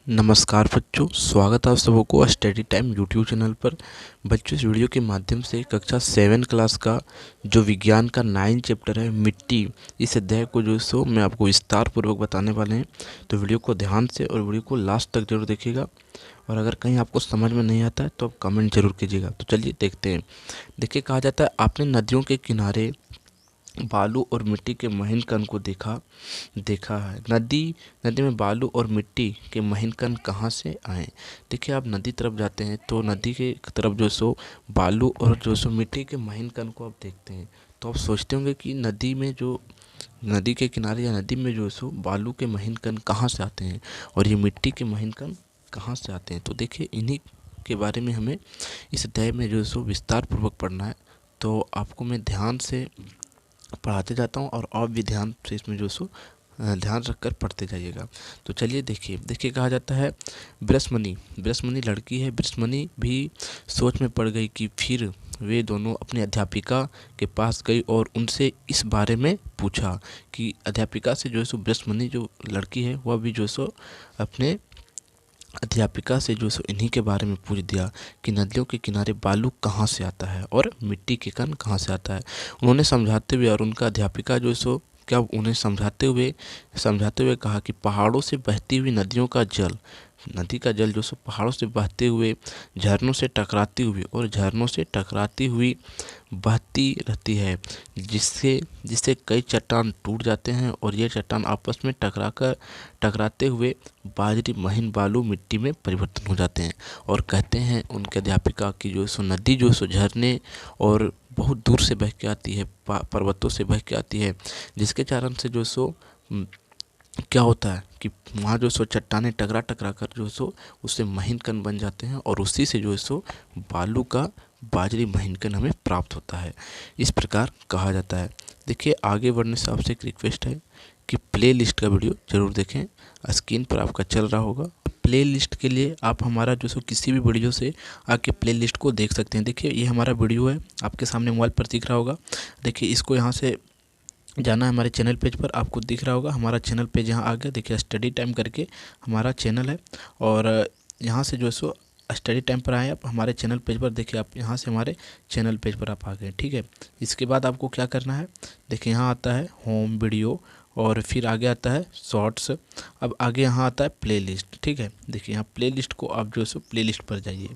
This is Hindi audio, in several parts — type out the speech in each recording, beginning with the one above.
नमस्कार बच्चों, स्वागत है आप सबों को स्टडी टाइम यूट्यूब चैनल पर। बच्चों, इस वीडियो के माध्यम से कक्षा 7 क्लास का जो विज्ञान का 9 चैप्टर है मिट्टी, इस अध्याय को जो सो मैं आपको विस्तार पूर्वक बताने वाले हैं। तो वीडियो को ध्यान से और वीडियो को लास्ट तक जरूर देखिएगा, और अगर कहीं आपको समझ में नहीं आता है तो आप कमेंट जरूर कीजिएगा। तो चलिए देखते हैं। देखिए, कहा जाता है आपने नदियों के किनारे बालू और मिट्टी के महीन कण को देखा है। नदी में बालू और मिट्टी के महीन कण कहाँ से आए। देखिए, आप नदी तरफ जाते हैं तो नदी के तरफ जो सो बालू और जो सो मिट्टी के महीन कण को आप देखते हैं, तो आप सोचते होंगे कि नदी के किनारे या नदी में जो सो बालू के महीन कण कहाँ से आते हैं और ये मिट्टी के महीन कण कहाँ से आते हैं। तो देखिए, इन्हीं के बारे में हमें इस अध्याय में जो सो विस्तार पूर्वक पढ़ना है। तो आपको मैं ध्यान से पढ़ाते जाता हूँ और आप भी ध्यान से इसमें जो सो ध्यान रखकर पढ़ते जाइएगा। तो चलिए देखिए, कहा जाता है ब्रह्मणी लड़की है। ब्रह्मणी भी सोच में पड़ गई कि फिर वे दोनों अपनी अध्यापिका के पास गई और उनसे इस बारे में पूछा कि अध्यापिका से जो सो ब्रह्मणी जो लड़की है वह भी जो सो अपने अध्यापिका से जो सो इन्हीं के बारे में पूछ दिया कि नदियों के किनारे बालू कहाँ से आता है और मिट्टी के कण कहाँ से आता है। उन्होंने समझाते हुए और उनका अध्यापिका जो सो क्या उन्हें समझाते हुए कहा कि पहाड़ों से बहती हुई नदी का जल जो सो पहाड़ों से बहते हुए झरनों से टकराती हुई बहती रहती है, जिससे कई चट्टान टूट जाते हैं और ये चट्टान आपस में टकराते हुए बाजरी महीन बालू मिट्टी में परिवर्तन हो जाते हैं। और कहते हैं उनके अध्यापिका की जो सो नदी जो सो झरने और बहुत दूर से बह के आती है, पर्वतों से बह के आती है, जिसके कारण से जो सो क्या होता है कि वहाँ जो सो चट्टानें टकरा कर जो सो उससे महीन कण बन जाते हैं और उसी से जो सो बालू का बाजरी महीन कण हमें प्राप्त होता है। इस प्रकार कहा जाता है। देखिए, आगे बढ़ने से आपसे एक रिक्वेस्ट है कि प्ले लिस्ट का वीडियो जरूर देखें, स्क्रीन पर आपका चल रहा होगा। प्ले लिस्ट के लिए आप हमारा जो सो किसी भी वीडियो से आके प्ले लिस्ट को देख सकते हैं। देखिए, ये हमारा वीडियो है, आपके सामने मोबाइल पर दिख रहा होगा। देखिए, इसको यहाँ से जाना है हमारे चैनल पेज पर, आपको दिख रहा होगा हमारा चैनल पेज यहाँ आ गया। देखिए, स्टडी टाइम करके हमारा चैनल है और यहाँ से जो है सो स्टडी टाइम पर आए आप हमारे चैनल पेज पर। देखिए, आप यहाँ से हमारे चैनल पेज पर आप आ गए, ठीक है। इसके बाद आपको क्या करना है, देखिए यहाँ आता है होम वीडियो और फिर आगे आता है शॉर्ट्स। अब आगे यहाँ आता है प्ले लिस्ट, ठीक है। देखिए, यहाँ प्ले लिस्ट को आप जो है सो प्ले लिस्ट पर जाइए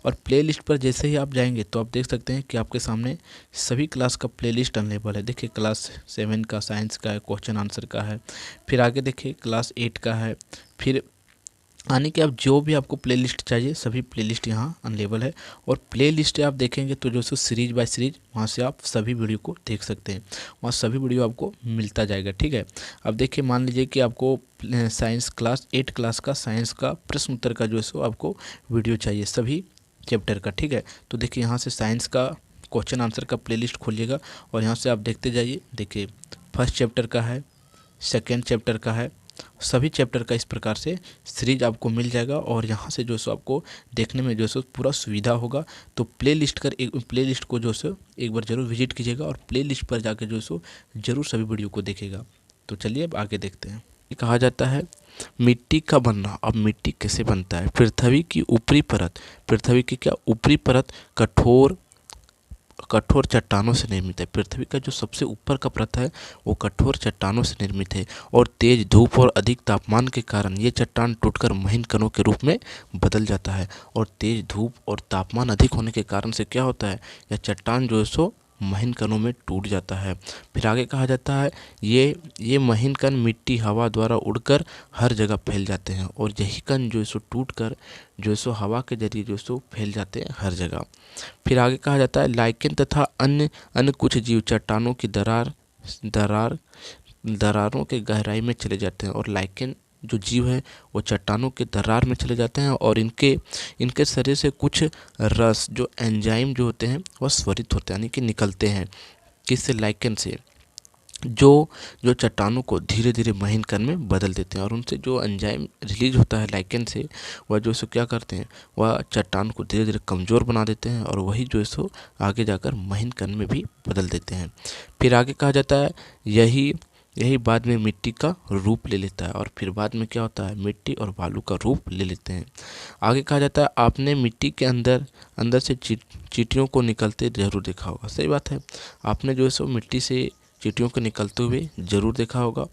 और प्ले लिस्ट पर जैसे ही आप जाएंगे तो आप देख सकते हैं कि आपके सामने सभी क्लास का प्ले लिस्ट अवेलेबल है। देखिए, क्लास 7 का साइंस का है, क्वेश्चन आंसर का है। फिर आगे देखिए क्लास 8 का है। फिर यानी कि आप जो भी आपको प्लेलिस्ट चाहिए सभी प्लेलिस्ट यहाँ अवेलेबल है। और प्लेलिस्ट आप देखेंगे तो जो सो सीरीज बाय सीरीज वहाँ से आप सभी वीडियो को देख सकते हैं, वहाँ सभी वीडियो आपको मिलता जाएगा, ठीक है। अब देखिए, मान लीजिए कि आपको साइंस क्लास 8 क्लास का साइंस का प्रश्न उत्तर का जो है सो आपको वीडियो चाहिए सभी चैप्टर का, ठीक है। तो देखिए, यहाँ से साइंस का क्वेश्चन आंसर का प्लेलिस्ट खोलिएगा और यहाँ से आप देखते जाइए। देखिए, फर्स्ट चैप्टर का है, सेकेंड चैप्टर का है, सभी चैप्टर का इस प्रकार से सीरीज आपको मिल जाएगा और यहाँ से जो सो आपको देखने में जो सो पूरा सुविधा होगा। तो प्ले लिस्ट को जो सो एक बार ज़रूर विजिट कीजिएगा और प्ले लिस्ट पर जाकर जो सो ज़रूर सभी वीडियो को देखेगा। तो चलिए अब आगे देखते हैं। कहा जाता है मिट्टी का बनना। अब मिट्टी कैसे बनता है। पृथ्वी की क्या ऊपरी परत कठोर चट्टानों से निर्मित है। पृथ्वी का जो सबसे ऊपर का परत है वो कठोर चट्टानों से निर्मित है और तेज धूप और अधिक तापमान के कारण ये चट्टान टूटकर महीन कणों के रूप में बदल जाता है। और तेज धूप और तापमान अधिक होने के कारण से क्या होता है, यह चट्टान जो है सो महीन कणों में टूट जाता है। फिर आगे कहा जाता है ये महीन कण मिट्टी हवा द्वारा उड़कर हर जगह फैल जाते हैं और यही कण जो है सो टूट कर जो है सो हवा के जरिए जो है सो फैल जाते हैं हर जगह। फिर आगे कहा जाता है लाइकेन तथा अन्य कुछ जीव चट्टानों की दरारों के गहराई में चले जाते हैं और लाइकेन जो जीव है वो चट्टानों के दरार में चले जाते हैं और इनके शरीर से कुछ रस जो एंजाइम जो होते हैं वह स्वरित होते हैं, यानी कि निकलते हैं। किससे, लाइकेन से, जो चट्टानों को धीरे धीरे महीन कण में बदल देते हैं और उनसे जो एंजाइम रिलीज होता है लाइकेन से, वह जो सो क्या करते हैं, वह चट्टान को धीरे धीरे कमज़ोर बना देते हैं और वही जो सो आगे जाकर महीन कण में भी बदल देते हैं। फिर आगे कहा जाता है यही बाद में मिट्टी का रूप ले लेता है और फिर बाद में क्या होता है, मिट्टी और बालू का रूप ले लेते हैं। आगे कहा जाता है आपने मिट्टी के अंदर अंदर से चींटियों को निकलते जरूर देखा होगा। सही बात है, आपने जो है सो मिट्टी से चींटियों को निकलते हुए जरूर देखा होगा,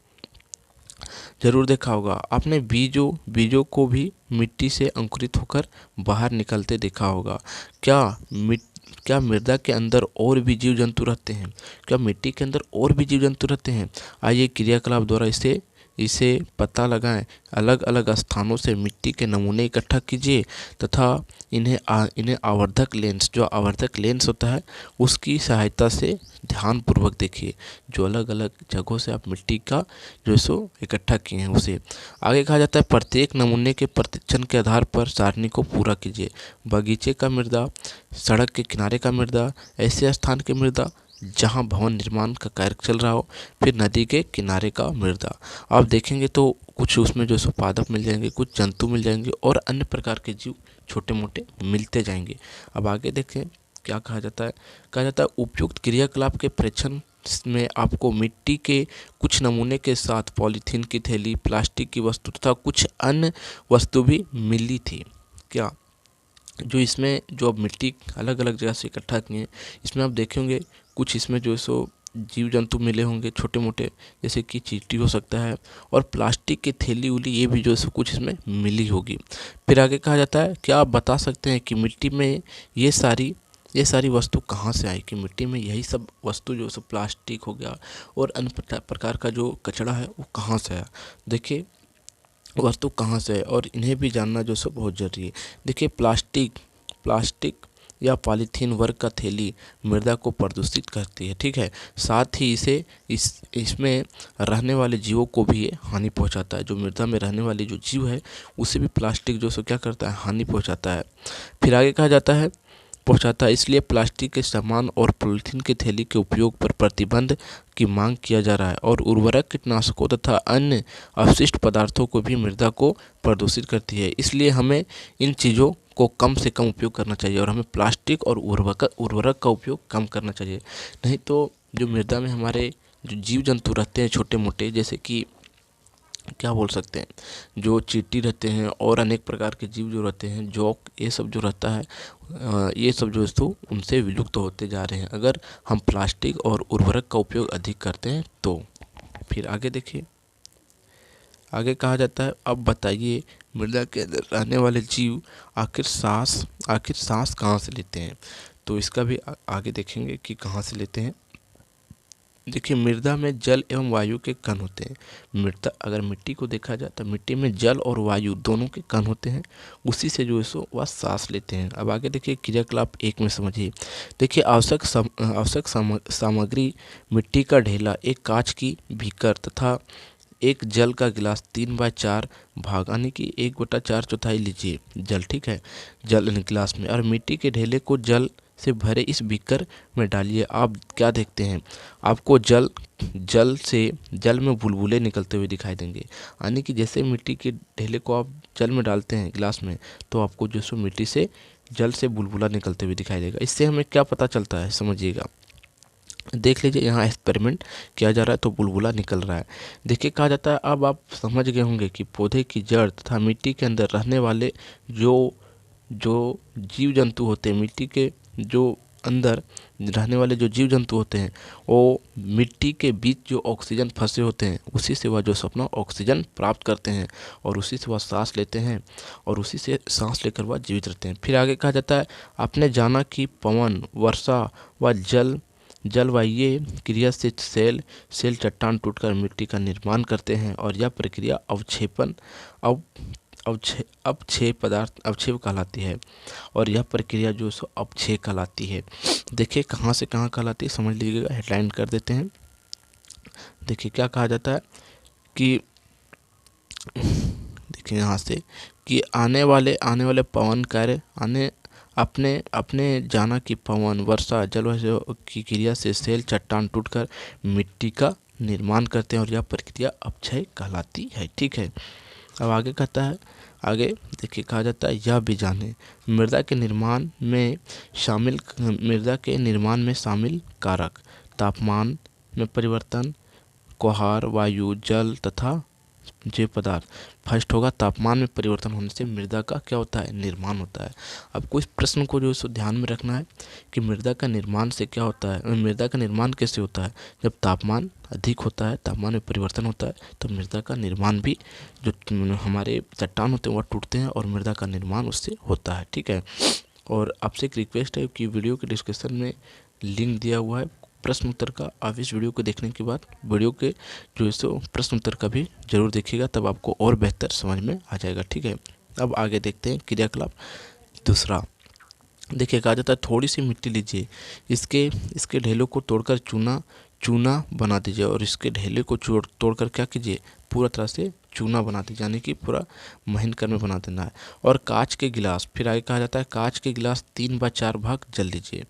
जरूर देखा होगा। आपने बीजों को भी मिट्टी से अंकुरित होकर बाहर निकलते देखा होगा। क्या मृदा के अंदर और भी जीव जंतु रहते हैं? क्या मिट्टी के अंदर और भी जीव जंतु रहते हैं? आइए क्रियाकलाप द्वारा इसे इसे पता लगाएं। अलग अलग स्थानों से मिट्टी के नमूने इकट्ठा कीजिए तथा इन्हें आवर्धक लेंस, जो आवर्धक लेंस होता है उसकी सहायता से ध्यानपूर्वक देखिए। जो अलग अलग जगहों से आप मिट्टी का जो है सो इकट्ठा किए हैं उसे। आगे कहा जाता है प्रत्येक नमूने के परीक्षण के आधार पर सारणी को पूरा कीजिए। बगीचे का मृदा, सड़क के किनारे का मृदा, ऐसे स्थान के मृदा जहां भवन निर्माण का कार्य चल रहा हो, फिर नदी के किनारे का मृदा। आप देखेंगे तो कुछ उसमें जो सो पादप मिल जाएंगे, कुछ जंतु मिल जाएंगे और अन्य प्रकार के जीव छोटे मोटे मिलते जाएंगे। अब आगे देखें क्या कहा जाता है। कहा जाता है उपयुक्त क्रियाकलाप के परीक्षण में आपको मिट्टी के कुछ नमूने के साथ पॉलीथीन की थैली, प्लास्टिक की वस्तु तथा कुछ अन्य वस्तु भी मिली थी। क्या जो इसमें जो अब मिट्टी अलग अलग जगह से इकट्ठा किए हैं, इसमें आप देखेंगे कुछ इसमें जो है सो जीव जंतु मिले होंगे छोटे मोटे, जैसे कि चींटी हो सकता है और प्लास्टिक की थैली उली, ये भी जो है सो कुछ इसमें मिली होगी। फिर आगे कहा जाता है क्या आप बता सकते हैं कि मिट्टी में ये सारी वस्तु कहाँ से आई? कि मिट्टी में यही सब वस्तु जो सब प्लास्टिक हो गया और अन्य प्रकार का जो कचरा है वो कहाँ से आया? देखिए वस्तु कहाँ से है और इन्हें भी जानना जो सब बहुत जरूरी है। देखिए प्लास्टिक या पॉलीथीन वर्ग का थैली मृदा को प्रदूषित करती है, ठीक है। साथ ही इसमें रहने वाले जीवों को भी ये हानि पहुंचाता है। जो मृदा में रहने वाली जो जीव है उसे भी प्लास्टिक जो सो क्या करता है, हानि पहुंचाता है। फिर आगे कहा जाता है पहुंचाता है, इसलिए प्लास्टिक के सामान और पॉलीथीन की थैली के उपयोग पर प्रतिबंध की मांग किया जा रहा है और उर्वरक, कीटनाशकों तथा अन्य अवशिष्ट पदार्थों को भी मृदा को प्रदूषित करती है। इसलिए हमें इन चीज़ों को कम से कम उपयोग करना चाहिए और हमें प्लास्टिक और उर्वरक का उपयोग कम करना चाहिए। नहीं तो जो मृदा में हमारे जो जीव जंतु रहते हैं छोटे मोटे, जैसे कि क्या बोल सकते हैं, जो चींटी रहते हैं और अनेक प्रकार के जीव जो रहते हैं, जोंक, ये सब जो रहता है, ये सब जो है उनसे विलुप्त होते जा रहे हैं अगर हम प्लास्टिक और उर्वरक का उपयोग अधिक करते हैं तो। फिर आगे देखिए, आगे कहा जाता है अब बताइए मृदा के अंदर रहने वाले जीव आखिर सांस कहाँ से लेते हैं? तो इसका भी आगे देखेंगे कि कहाँ से लेते हैं। देखिए मृदा में जल एवं वायु के कण होते हैं। मृदा, अगर मिट्टी को देखा जाए तो मिट्टी में जल और वायु दोनों के कण होते हैं, उसी से जो है सो वह सांस लेते हैं। अब आगे देखिए क्रियाकलाप 1 में समझिए। देखिए आवश्यक सामग्री मिट्टी का ढेला, एक कांच की बीकर तथा एक जल का गिलास 3/4 भाग यानी कि 1/4 लीजिए जल, ठीक है, जल गिलास में, और मिट्टी के ढेले को जल से भरे इस बीकर में डालिए। आप क्या देखते हैं? आपको जल में बुलबुले निकलते हुए दिखाई देंगे। यानी कि जैसे मिट्टी के ढेले को आप जल में डालते हैं गिलास में, तो आपको जो सो मिट्टी से जल से बुलबुला निकलते हुए दिखाई देगा। इससे हमें क्या पता चलता है, समझिएगा। देख लीजिए यहाँ एक्सपेरिमेंट किया जा रहा है तो बुलबुला निकल रहा है। देखिए कहा जाता है, अब आप समझ गए होंगे कि पौधे की जड़ तथा मिट्टी के अंदर रहने वाले जो जो जीव जंतु होते हैं, मिट्टी के जो अंदर रहने वाले जो जीव जंतु होते हैं, वो मिट्टी के बीच जो ऑक्सीजन फंसे होते हैं उसी से वह जो अपना ऑक्सीजन प्राप्त करते हैं और उसी से वह सांस लेते हैं और उसी से सांस लेकर वह जीवित रहते हैं। फिर आगे कहा जाता है आपने जाना कि पवन, वर्षा व जलवायु क्रिया से सेल चट्टान टूटकर मिट्टी का निर्माण करते हैं और यह प्रक्रिया अवक्षेप कहलाती है और यह प्रक्रिया जो सो अवक्षय कहलाती है। देखिए कहाँ से कहाँ कहलाती है, समझ लीजिएगा, हेडलाइन कर देते हैं। देखिए क्या कहा जाता है कि देखिए यहाँ से कि आने वाले पवन कार्य अपने जाना कि पवन, वर्षा, जलवायु की क्रिया से सेल चट्टान टूटकर मिट्टी का निर्माण करते हैं और यह प्रक्रिया अवक्षय कहलाती है, ठीक है। अब आगे कहता है, आगे देखिए कहा जाता है यह भी जाने मृदा के निर्माण में शामिल कारक, तापमान में परिवर्तन, कोहार, वायु, जल तथा जैव पदार्थ। फर्स्ट होगा तापमान में परिवर्तन होने से मृदा का क्या होता है, निर्माण होता है। आपको इस प्रश्न को जो है ध्यान में रखना है कि मृदा का निर्माण से क्या होता है, मृदा का निर्माण कैसे होता है। जब तापमान अधिक होता है, तापमान में परिवर्तन होता है, तो मृदा का निर्माण भी, जो हमारे चट्टान होते हैं वह टूटते हैं और मृदा का निर्माण उससे होता है। ठीक है, और आपसे एक रिक्वेस्ट है कि वीडियो के डिस्क्रिप्शन में लिंक दिया हुआ है प्रश्न उत्तर का। आप इस वीडियो को देखने के बाद वीडियो के जो है सो प्रश्न उत्तर का भी जरूर देखिएगा, तब आपको और बेहतर समझ में आ जाएगा। ठीक है, अब आगे देखते हैं क्रियाकलाप दूसरा। देखिए कहा जाता है थोड़ी सी मिट्टी लीजिए, इसके ढेलों को तोड़कर चूना बना दीजिए, और इसके ढेले को तोड़कर क्या कीजिए, पूरा तरह से चूना बना दीजिए, यानी कि पूरा महीन कर में बना देना है। और कांच के गिलास, फिर आगे कहा जाता है कांच के गिलास 3/4 भाग जल लीजिए,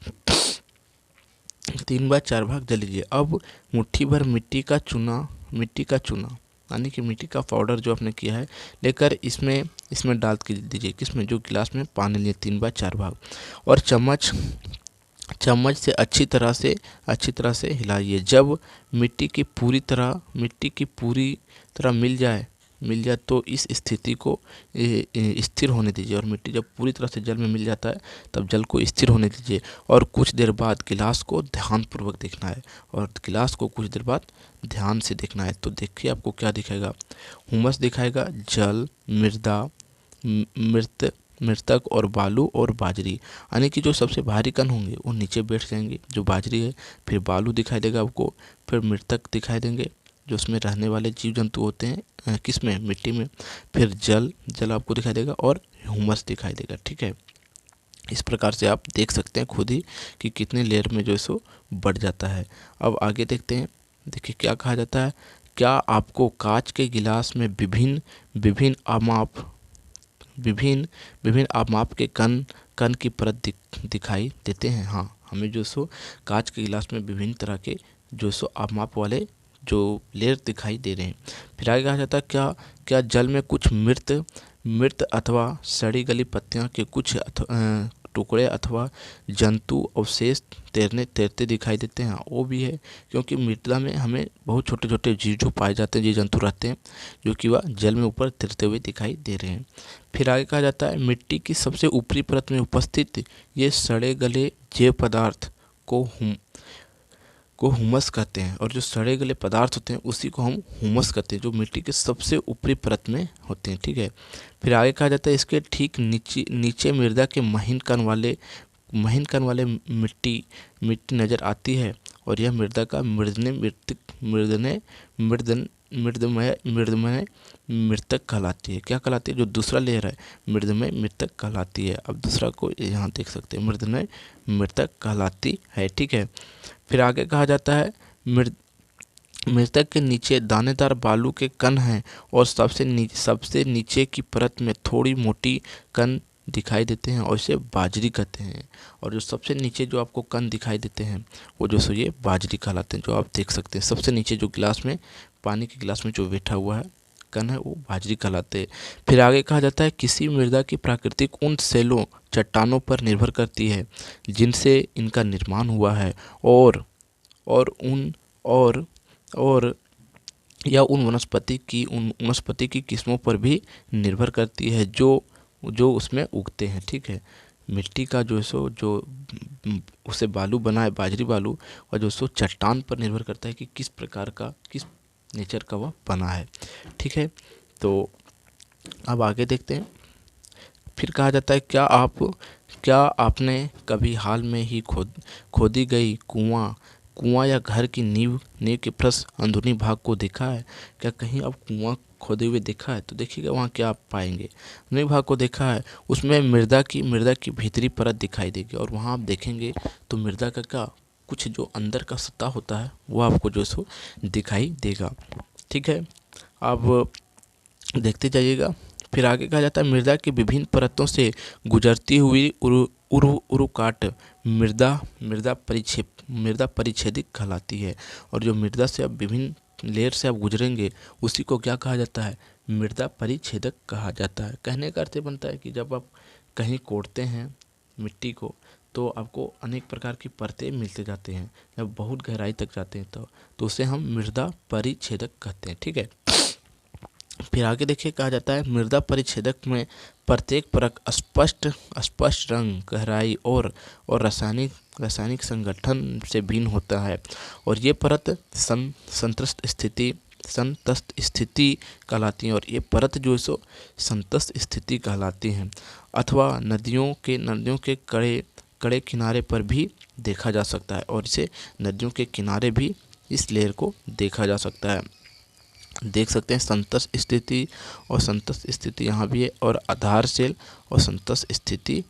3/4 भाग जल लीजिए। अब मुट्ठी भर मिट्टी का चूना यानी कि मिट्टी का पाउडर जो आपने किया है लेकर इसमें डाल के दीजिए, किसमें, जो गिलास में पानी लिए 3/4 भाग, और चम्मच से अच्छी तरह से हिलाइए। जब मिट्टी की पूरी तरह मिल जाए तो इस स्थिति को स्थिर होने दीजिए, और मिट्टी जब पूरी तरह से जल में मिल जाता है तब जल को स्थिर होने दीजिए, और कुछ देर बाद गिलास को ध्यानपूर्वक देखना है, और गिलास को कुछ देर बाद ध्यान से देखना है। तो देखिए आपको क्या दिखाएगा, हुमस दिखाएगा, जल, मृदा, मृतक और बालू और बाजरी, यानी कि जो सबसे भारी कण होंगे वो नीचे बैठ जाएंगे, जो बाजरी है, फिर बालू दिखाई देगा आपको, फिर मृतक दिखाई देंगे जो उसमें रहने वाले जीव जंतु होते हैं, किसमें, मिट्टी में, फिर जल आपको दिखाई देगा, और ह्यूमस दिखाई देगा। ठीक है, इस प्रकार से आप देख सकते हैं खुद ही कि कितने लेयर में जो है सो बढ़ जाता है। अब आगे देखते हैं, देखिए क्या कहा जाता है, क्या आपको कांच के गिलास में विभिन्न आमाप के कण की परत दिखाई देते हैं। हाँ, हमें जो सो कांच के गिलास में विभिन्न तरह के जो सो आमाप वाले जो लेयर दिखाई दे रहे हैं। फिर आगे कहा जाता है क्या जल में कुछ मृत अथवा सड़ी गली पत्तियां के कुछ टुकड़े अथवा जंतु अवशेष तैरते दिखाई देते हैं। वो भी है, क्योंकि मृदा में हमें बहुत छोटे छोटे जीव जो पाए जाते हैं, जीव जंतु रहते हैं जो कि वह जल में ऊपर तैरते हुए दिखाई दे रहे हैं। फिर आगे कहा जाता है मिट्टी की सबसे ऊपरी परत में उपस्थित ये सड़े गले जैव पदार्थ को हुमस कहते हैं, और जो सड़े गले पदार्थ होते हैं उसी को हम हुमस कहते हैं, जो मिट्टी के सबसे ऊपरी परत में होते हैं। ठीक है, फिर आगे कहा जाता है इसके ठीक नीचे मृदा के महीन कण वाले मिट्टी नजर आती है, और यह मृदा का मृदमय मृतक कहलाती है। क्या कहलाती है, जो दूसरा लेयर है मृदमय मृतक कहलाती है। अब दूसरा को यहाँ देख सकते हैं, मृदमय मृतक कहलाती है। ठीक है, फिर आगे कहा जाता है मृतक के नीचे दानेदार बालू के कण हैं, और सबसे नीचे की परत में थोड़ी मोटी कण दिखाई देते हैं, और इसे बाजरी कहते हैं। और जो सबसे नीचे जो आपको कण दिखाई देते हैं वो जो सो ये बाजरी कहलाते हैं, जो आप देख सकते हैं सबसे नीचे जो गिलास में, पानी के गिलास में जो बैठा हुआ है कण है वो बाजरी कहलाते हैं। फिर आगे कहा जाता है किसी मृदा की प्राकृतिक उन सेलों चट्टानों पर निर्भर करती है जिनसे इनका निर्माण हुआ है, और या उन वनस्पति की किस्मों पर भी निर्भर करती है जो उसमें उगते हैं। ठीक है, मिट्टी का जो है सो जो उसे बालू बना है, बाजरी बालू, और जो सो चट्टान पर निर्भर करता है कि किस प्रकार का, किस नेचर का वह बना है। ठीक है, तो अब आगे देखते हैं। फिर कहा जाता है क्या आपने कभी हाल में ही खोदी गई कुआं या घर की नींव के फर्श अंदरूनी भाग को देखा है? क्या कहीं आप कुआं खोदे हुए देखा है? तो देखिएगा वहाँ क्या आप पाएंगे, अंदरूनी भाग को देखा है, उसमें मृदा की भीतरी परत दिखाई देगी, और वहाँ आप देखेंगे तो मृदा का क्या कुछ जो अंदर का सत्ता होता है वो आपको जो सो दिखाई देगा। ठीक है, अब देखते जाइएगा। फिर आगे कहा जाता है मृदा की विभिन्न परतों से गुजरती हुई उरुकाट मृदा परिच्छेदित कहलाती है, और जो मृदा से अब विभिन्न लेयर से आप गुजरेंगे उसी को क्या कहा जाता है, मृदा परिच्छेदक कहा जाता है। कहने का अर्थ बनता है कि जब आप कहीं कोड़ते हैं मिट्टी को तो आपको अनेक प्रकार की परतें मिलते जाते हैं। जब बहुत गहराई तक जाते हैं तो उसे हम मृदा परिच्छेदक कहते हैं। ठीक है, फिर आगे देखिए कहा जाता है मृदा परिच्छेदक में प्रत्येक परत स्पष्ट स्पष्ट रंग, गहराई और रासायनिक संगठन से भिन्न होता है और ये परत संतस्त स्थिति कहलाती हैं और ये परत जो है सो संतस्त स्थिति कहलाती हैं अथवा नदियों के कड़े किनारे पर भी देखा जा सकता है और इसे नदियों के किनारे भी इस लेयर को देखा जा सकता है। देख सकते हैं संतस्त स्थिति और संतस्त स्थिति यहाँ भी है और आधार सेल और संतस्त स्थिति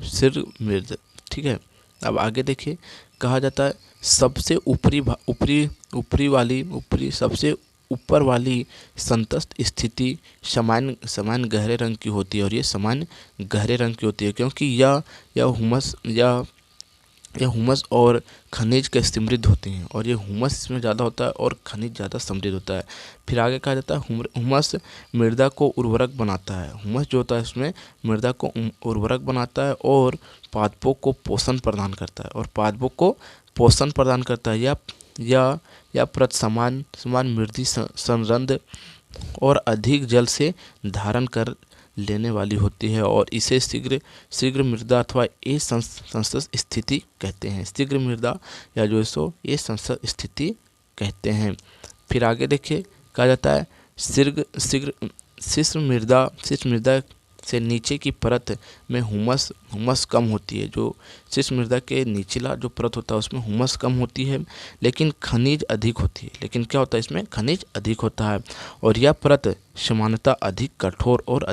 सिर मृदा। ठीक है, अब आगे देखिए कहा जाता है सबसे सबसे ऊपर वाली संतस्त स्थिति सामान्य गहरे रंग की होती है और ये सामान्य गहरे रंग की होती है क्योंकि यह हुमस और खनिज के समृद्ध होती हैं और ये हुमस इसमें ज़्यादा होता है और खनिज ज़्यादा समृद्ध होता है। फिर आगे कहा जाता है हुमस मृदा को उर्वरक बनाता है। हुमस जो होता है इसमें मृदा को उर्वरक बनाता है और पादपों को पोषण प्रदान करता है या परत समान मृदी संरंध्र और अधिक जल से धारण कर लेने वाली होती है और इसे शीघ्र मृदा अथवा ये संतस्त स्थिति कहते हैं। शीघ्र मृदा या जो है सो ये संतस्त स्थिति कहते हैं। फिर आगे देखिए कहा जाता है शिश्न मृदा से नीचे की परत में हुमस कम होती है। जो शिश्न मृदा के निचला जो परत होता है उसमें हुमस कम होती है लेकिन खनिज अधिक होती है। लेकिन क्या होता है इसमें खनिज अधिक होता है और यह परत सामान्यतः अधिक कठोर और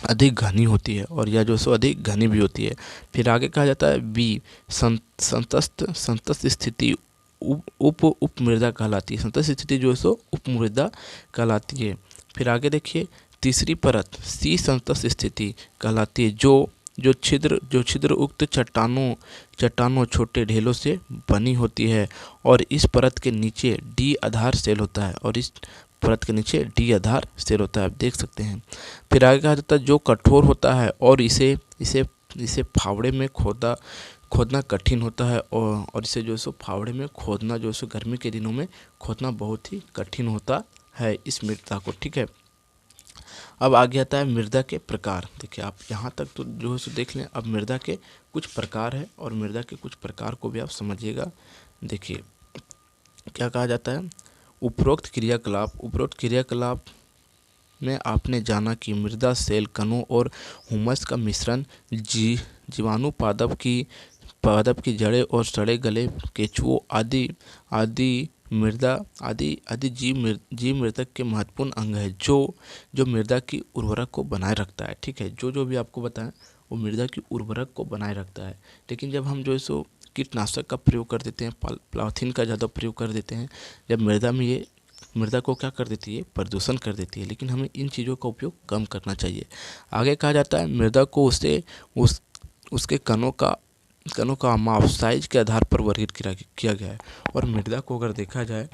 अधिक घनी होती है और यह जो सो अधिक घनी भी होती है। फिर आगे कहा जाता है बी संतस्त स्थिति उप मृदा कहलाती है। संतस्त स्थिति जो है सो उप मृदा कहलाती है। फिर आगे देखिए तीसरी परत सी संतस्त स्थिति कहलाती है जो छिद्र उक्त चट्टानों छोटे ढेलों से बनी होती है और इस परत के नीचे डी आधार सेल होता है आप देख सकते हैं। फिर आगे कहा जाता है जो कठोर होता है और इसे फावड़े में खोदना कठिन होता है और इसे जो सो फावड़े में खोदना जो सो गर्मी के दिनों में खोदना बहुत ही कठिन होता है इस मृदा को। ठीक है, अब आगे आता है मृदा के प्रकार। देखिए आप यहाँ तक तो जो है सो देख लें। अब मृदा के कुछ प्रकार है और मृदा के कुछ प्रकार को भी आप समझिएगा। देखिए क्या कहा जाता है उपरोक्त क्रियाकलाप में आपने जाना कि मृदा सेल कणों और हुमस का मिश्रण जीवाणु पादप की जड़ें और सड़े गले केंचुओं आदि जीव मृदा के महत्वपूर्ण अंग है जो मृदा की उर्वरक को बनाए रखता है। ठीक है, जो भी आपको बताएं वो मृदा की उर्वरक को बनाए रखता है। लेकिन जब हम जो है सो कीटनाशक का प्रयोग कर देते हैं, पॉलीथीन का ज़्यादा प्रयोग कर देते हैं, जब मृदा को क्या कर देती है प्रदूषण कर देती है। लेकिन हमें इन चीज़ों का उपयोग कम करना चाहिए। आगे कहा जाता है मृदा को उसके कणों का माप साइज के आधार पर वर्गीकृत किया गया है और मृदा को अगर देखा जाए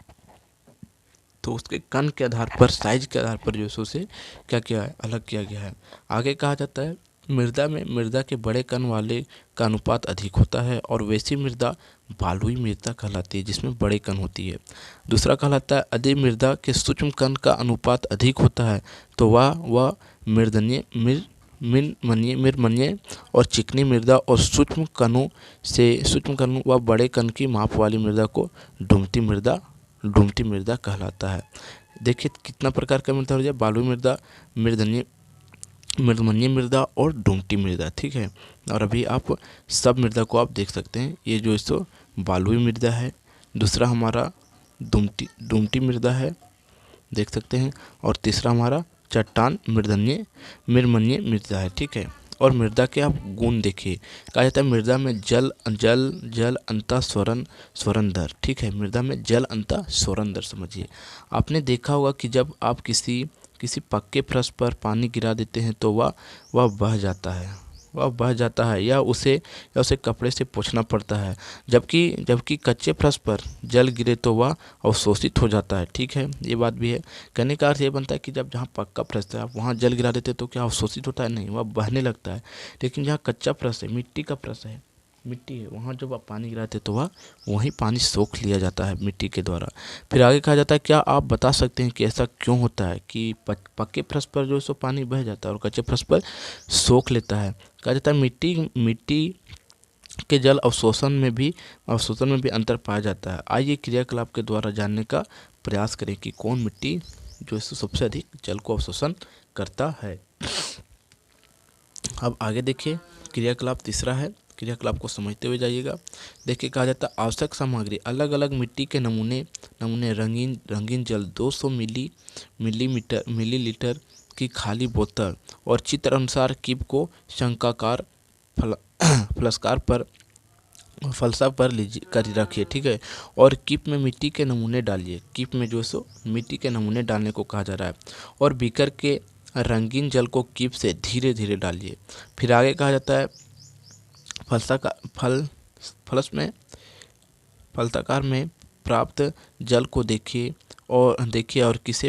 तो उसके कण के आधार पर साइज के आधार पर जो है उसे क्या किया है अलग किया गया है। आगे कहा जाता है मृदा के बड़े कण वाले का अनुपात अधिक होता है और वैसी मृदा बालुई मृदा कहलाती है जिसमें बड़े कण होती है। दूसरा कहलाता है यदि मृदा के सूक्ष्म कण का अनुपात अधिक होता है तो वह मृदमनीय और चिकनी मृदा और सूक्ष्म कणों व बड़े कण की माप वाली मृदा को डुमटी मृदा कहलाता है। देखिए कितना प्रकार का मृदा हो जाए बालुई मृदा, मृदमनीय मृदा और डुमटी मृदा। ठीक है, और अभी आप सब मृदा को आप देख सकते हैं। ये जो इसको बालुई मृदा है, दूसरा हमारा डुमटी मृदा है देख सकते हैं और तीसरा हमारा चट्टान मृदमनीय मृदा है। ठीक है, और मृदा के आप गुण देखिए। कहा जाता है मृदा में जल अंतः स्वरण दर। ठीक है, मृदा में जल अंतः स्वरण दर समझिए। आपने देखा होगा कि जब आप किसी पक्के फर्श पर पानी गिरा देते हैं तो वह बह जाता है वह बह जाता है या उसे कपड़े से पोंछना पड़ता है। जबकि कच्चे फर्श पर जल गिरे तो वह अवशोषित हो जाता है। ठीक है, ये बात भी है। कहने का अर्थ ये बनता है कि जब जहाँ पक्का फर्श है आप वहाँ जल गिरा देते तो क्या अवशोषित होता है? नहीं, वह बहने लगता है। लेकिन जहाँ कच्चा फर्श है, मिट्टी का फर्श है, मिट्टी है, वहाँ जब आप पानी गिराते तो वह वहीं पानी सोख लिया जाता है मिट्टी के द्वारा। फिर आगे कहा जाता है, क्या आप बता सकते हैं कि ऐसा क्यों होता है कि पक्के फर्श पर जो है सो पानी बह जाता है और कच्चे फर्श पर सोख लेता है? कहा जाता है मिट्टी के जल अवशोषण में भी अंतर पाया जाता है। आइए क्रियाकलाप के द्वारा जानने का प्रयास करें कि कौन मिट्टी जो है सो सबसे अधिक जल को अवशोषण करता है। अब आगे देखिए, क्रियाकलाप तीसरा है। क्रियाकलाप को समझते हुए जाइएगा। देखिए, कहा जाता है आवश्यक सामग्री अलग अलग मिट्टी के नमूने रंगीन जल 200 मिलीलीटर की खाली बोतल और चित्र अनुसार कीप को शंक्वाकार फलसा पर लीजिए कर रखिए। ठीक है, और कीप में मिट्टी के नमूने डालिए। कीप में जो सो मिट्टी के नमूने डालने को कहा जा रहा है और बीकर के रंगीन जल को कीप से धीरे धीरे डालिए। फिर आगे कहा जाता है फलसाकार में प्राप्त जल को देखिए और किसे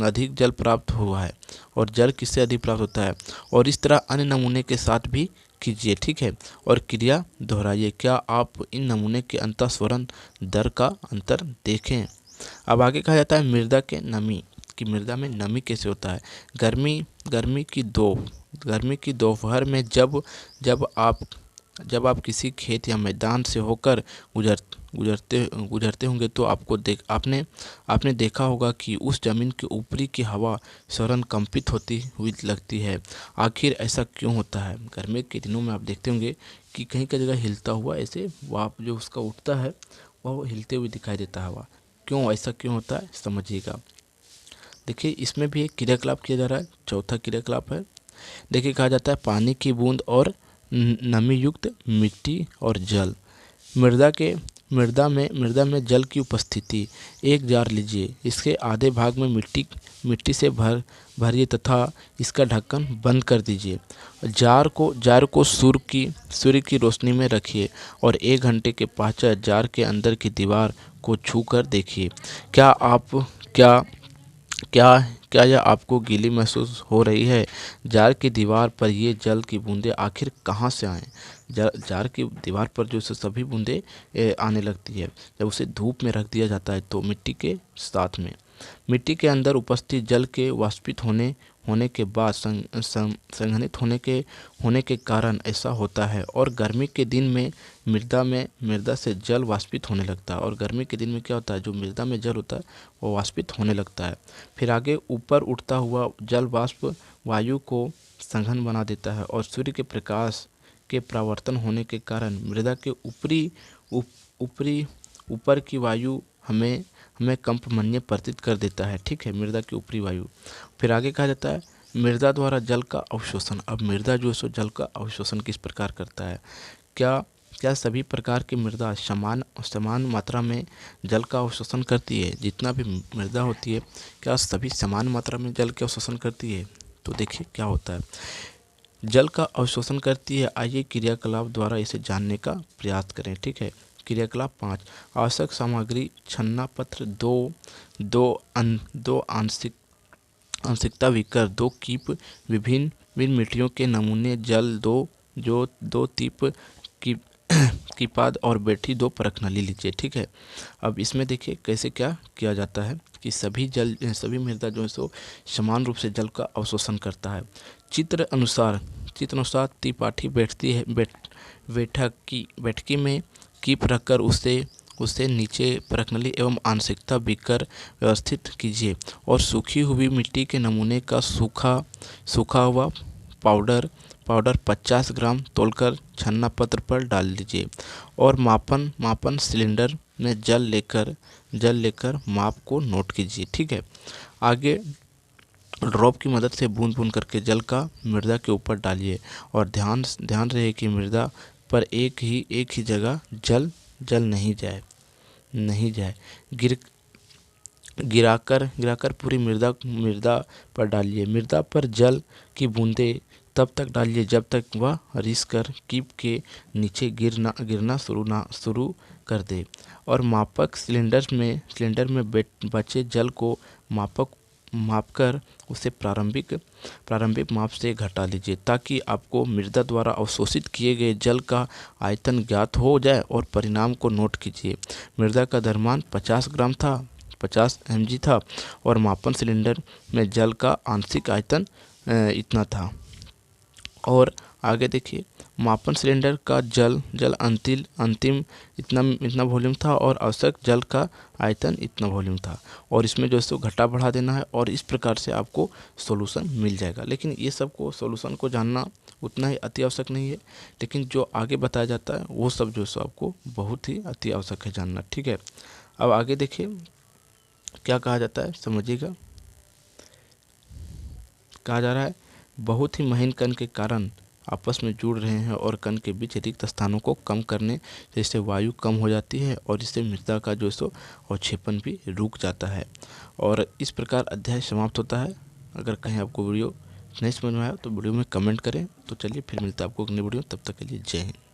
अधिक जल प्राप्त हुआ है और जल किससे अधिक प्राप्त होता है, और इस तरह अन्य नमूने के साथ भी कीजिए। ठीक है, और क्रिया दोहराइए। क्या आप इन नमूने के अंतःस्वरण दर का अंतर देखें? अब आगे कहा जाता है मृदा के नमी कि मृदा में नमी कैसे होता है। गर्मी की दोपहर में जब आप किसी खेत या मैदान से होकर गुजरते होंगे तो आपने देखा होगा कि उस जमीन के ऊपरी की हवा सौरन कंपित होती हुई लगती है। आखिर ऐसा क्यों होता है? गर्मी के दिनों में आप देखते होंगे कि कहीं का जगह हिलता हुआ ऐसे वाप जो उसका उठता है वह हिलते हुए दिखाई देता है हवा। क्यों, ऐसा क्यों होता है, समझिएगा। देखिए, इसमें भी एक क्रियाकलाप किया जा रहा है। चौथा क्रियाकलाप है। देखिए, कहा जाता है पानी की बूंद और नमी युक्त मिट्टी और जल। मृदा में जल की उपस्थिति। एक जार लीजिए, इसके आधे भाग में मिट्टी से भरिए तथा इसका ढक्कन बंद कर दीजिए। जार को सूर्य की रोशनी में रखिए और 1 घंटे के पश्चात जार के अंदर की दीवार को छू कर देखिए। क्या यह आपको गीली महसूस हो रही है? जार की दीवार पर ये जल की बूंदें आखिर कहाँ से आएँ? जार की दीवार पर जो सभी बूंदें आने लगती है जब उसे धूप में रख दिया जाता है तो मिट्टी के साथ में। मिट्टी के अंदर उपस्थित जल के वाष्पित होने के बाद संघनित होने के कारण ऐसा होता है। और गर्मी के दिन में मृदा से जल वाष्पित होने लगता है। और गर्मी के दिन में क्या होता है, जो मृदा में जल होता है वो वाष्पित होने लगता है। फिर आगे ऊपर उठता हुआ जल वाष्प वायु को सघन बना देता है और सूर्य के प्रकाश के परावर्तन होने के कारण मृदा के ऊपर की वायु हमें कंपमन्य प्रतीत कर देता है। ठीक है, मृदा की ऊपरी वायु। फिर आगे कहा जाता है मृदा द्वारा जल का अवशोषण। अब मृदा जो है सो जल का अवशोषण किस प्रकार करता है? क्या सभी प्रकार की मृदा समान मात्रा में जल का अवशोषण करती है? जितना भी मृदा होती है क्या सभी समान मात्रा में जल का अवशोषण करती है? तो देखिए क्या होता है, जल का अवशोषण करती है। आइए क्रियाकलाप द्वारा इसे जानने का प्रयास करें। ठीक है, क्रियाकलाप 5। आवश्यक सामग्री छन्ना पत्र, दो आंशिकता बीकर, 2 कीप, विभिन्न मिट्टियों के नमूने, जल, दो टीप कीपाद और बैठी 2 परखनली लीजिए। ठीक है, अब इसमें देखिए कैसे क्या किया जाता है कि सभी मृदा जो है सो समान रूप से जल का अवशोषण करता है। चित्र अनुसार त्रिपाठी बैठकी में कीप रखकर उसे नीचे परखनली एवं आंशिकता बीकर व्यवस्थित कीजिए और सूखी हुई मिट्टी के नमूने का सूखा हुआ पाउडर 50 ग्राम तोलकर छन्ना पत्र पर डाल दीजिए और मापन सिलेंडर में जल लेकर माप को नोट कीजिए। ठीक है, आगे ड्रॉप की मदद से बूंद करके जल का मृदा के ऊपर डालिए और ध्यान रहे कि मृदा पर एक ही जगह जल नहीं जाए। गिराकर पूरी मृदा पर डालिए। मृदा पर जल की बूंदें तब तक डालिए जब तक वह रिस कर कीप के नीचे गिरना शुरू कर दे। और मापक सिलेंडर में बचे जल को मापकर उसे प्रारंभिक माप से घटा लीजिए, ताकि आपको मृदा द्वारा अवशोषित किए गए जल का आयतन ज्ञात हो जाए और परिणाम को नोट कीजिए। मृदा का द्रव्यमान 50 ग्राम था, 50 mg था और मापन सिलेंडर में जल का आंशिक आयतन इतना था। और आगे देखिए, मापन सिलेंडर का जल अंतिम इतना वॉल्यूम था और आवश्यक जल का आयतन इतना वॉल्यूम था। और इसमें जो है सो घटा बढ़ा देना है और इस प्रकार से आपको सॉल्यूशन मिल जाएगा। लेकिन ये सबको सॉल्यूशन को जानना उतना ही अति आवश्यक नहीं है, लेकिन जो आगे बताया जाता है वो सब जो है सो आपको बहुत ही अति आवश्यक है जानना। ठीक है, अब आगे देखिए क्या कहा जाता है, समझिएगा। कहा जा रहा है बहुत ही महीन कण के कारण आपस में जुड़ रहे हैं और कण के बीच रिक्त स्थानों को कम करने से इससे वायु कम हो जाती है और इससे मृदा का जो सो अवक्षेपण भी रुक जाता है। और इस प्रकार अध्याय समाप्त होता है। अगर कहीं आपको वीडियो नहीं समझ में आया तो वीडियो में कमेंट करें। तो चलिए फिर मिलता है आपको अगले वीडियो, तब तक के लिए जय हिंद।